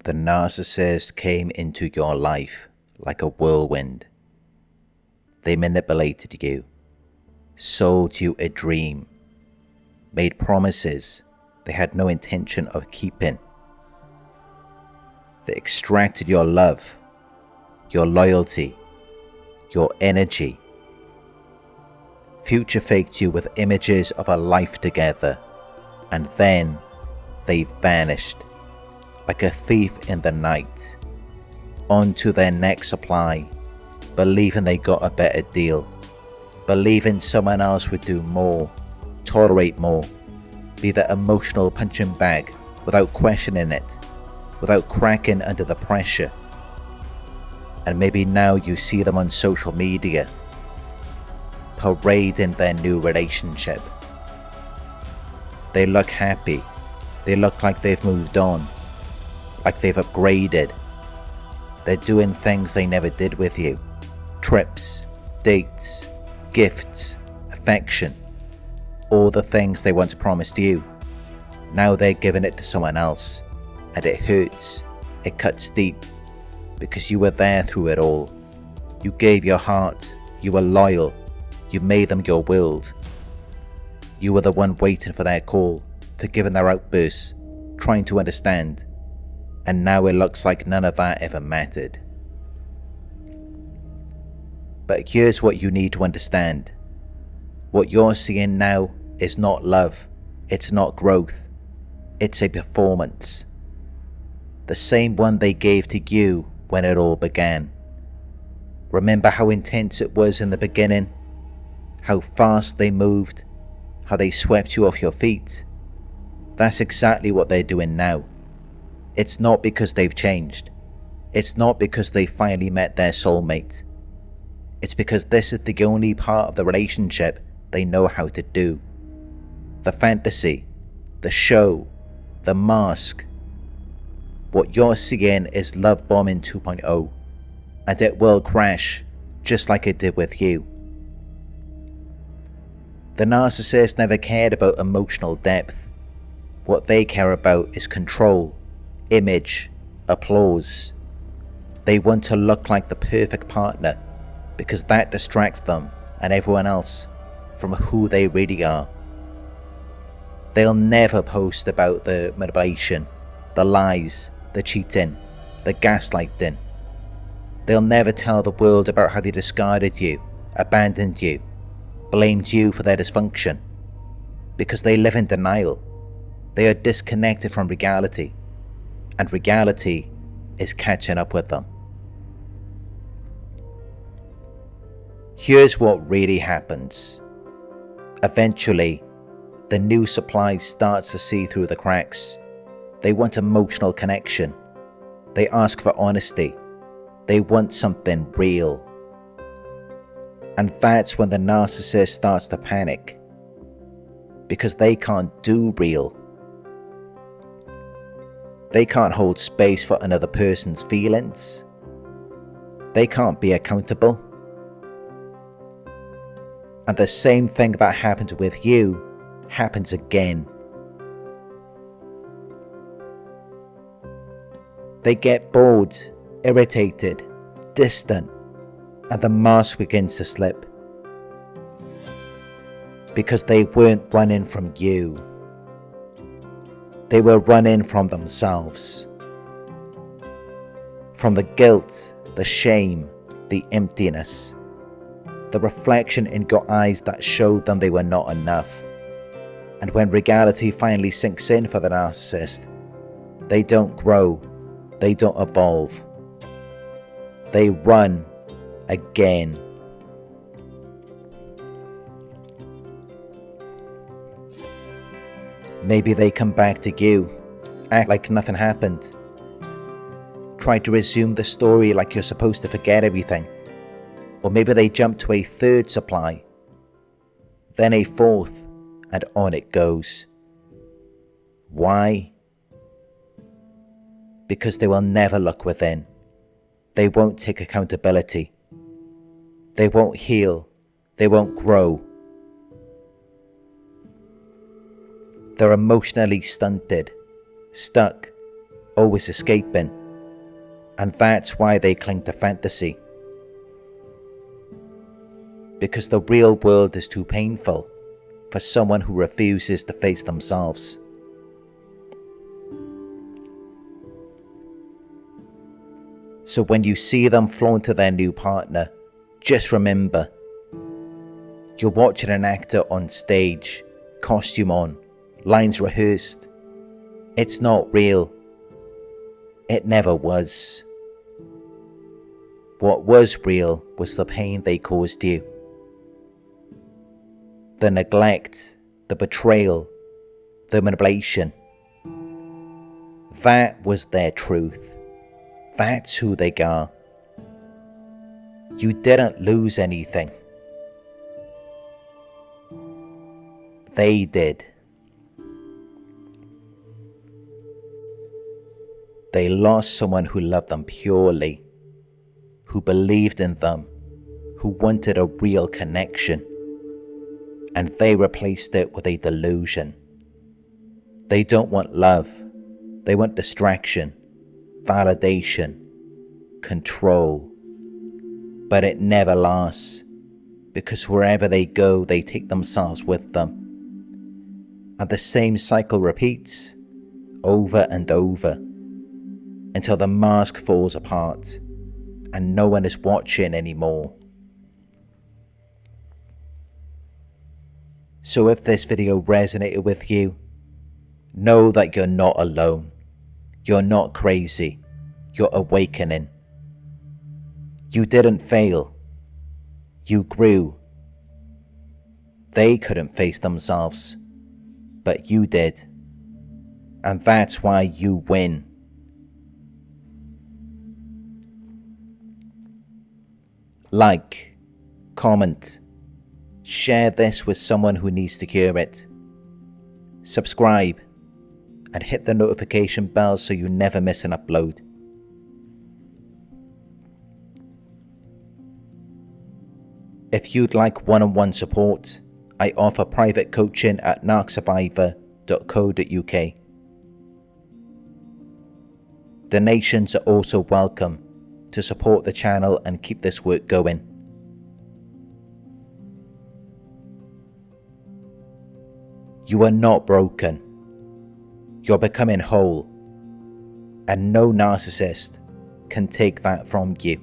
The narcissist came into your life like a whirlwind. They manipulated you, sold you a dream, made promises they had no intention of keeping. They extracted your love, your loyalty, your energy, future faked you with images of a life together, and then they vanished like a thief in the night, on to their next supply, believing they got a better deal, believing someone else would do more, tolerate more, be the emotional punching bag without questioning it, without cracking under the pressure. And maybe now you see them on social media, parading their new relationship. They look happy, they look like they've moved on, like they've upgraded. They're doing things they never did with you. Trips, dates, gifts, affection. All the things they once promised you. Now they're giving it to someone else. And it hurts. It cuts deep. Because you were there through it all. You gave your heart. You were loyal. You made them your world. You were the one waiting for their call, forgiving their outbursts, trying to understand. And now it looks like none of that ever mattered. But here's what you need to understand. What you're seeing now is not love. It's not growth. It's a performance. The same one they gave to you when it all began. Remember how intense it was in the beginning? How fast they moved? How they swept you off your feet? That's exactly what they're doing now. It's not because they've changed. It's not because they finally met their soulmate. It's because this is the only part of the relationship they know how to do. The fantasy, the show, the mask. What you're seeing is love bombing 2.0, and it will crash just like it did with you. The narcissist never cared about emotional depth. What they care about is control, image, applause. They want to look like the perfect partner because that distracts them and everyone else from who they really are. They'll never post about the manipulation, the lies, the cheating, the gaslighting. They'll never tell the world about how they discarded you, abandoned you, blamed you for their dysfunction, because they live in denial. They are disconnected from reality, and reality is catching up with them. Here's what really happens. Eventually, the new supply starts to see through the cracks. They want emotional connection. They ask for honesty. They want something real. And that's when the narcissist starts to panic. Because they can't do real. They can't hold space for another person's feelings. They can't be accountable. And the same thing that happened with you happens again. They get bored, irritated, distant, and the mask begins to slip. Because they weren't running from you. They were running from themselves. From the guilt, the shame, the emptiness. The reflection in your eyes that showed them they were not enough. And when reality finally sinks in for the narcissist, they don't grow, they don't evolve. They run again. Maybe they come back to you, act like nothing happened. Try to resume the story like you're supposed to forget everything. Or maybe they jump to a third supply, then a fourth, and on it goes. Why? Because they will never look within. They won't take accountability. They won't heal. They won't grow. They're emotionally stunted, stuck, always escaping, and that's why they cling to fantasy. Because the real world is too painful for someone who refuses to face themselves. So when you see them flaunt to their new partner, just remember, you're watching an actor on stage, costume on, lines rehearsed. It's not real. It never was. What was real was the pain they caused you. The neglect, the betrayal, the manipulation. That was their truth. That's who they are. You didn't lose anything. They did. They lost someone who loved them purely, who believed in them, who wanted a real connection, and they replaced it with a delusion. They don't want love. They want distraction, validation, control. But it never lasts, because wherever they go, they take themselves with them. And the same cycle repeats over and over until the mask falls apart and no one is watching anymore. So if this video resonated with you, know that you're not alone. You're not crazy. You're awakening. You didn't fail. You grew. They couldn't face themselves, but you did. And that's why you win. Like, comment, share this with someone who needs to hear it. Subscribe and hit the notification bell so you never miss an upload. If you'd like one-on-one support, I offer private coaching at narcsurvivor.co.uk. Donations are also welcome to support the channel and keep this work going. You are not broken. You're becoming whole, and no narcissist can take that from you.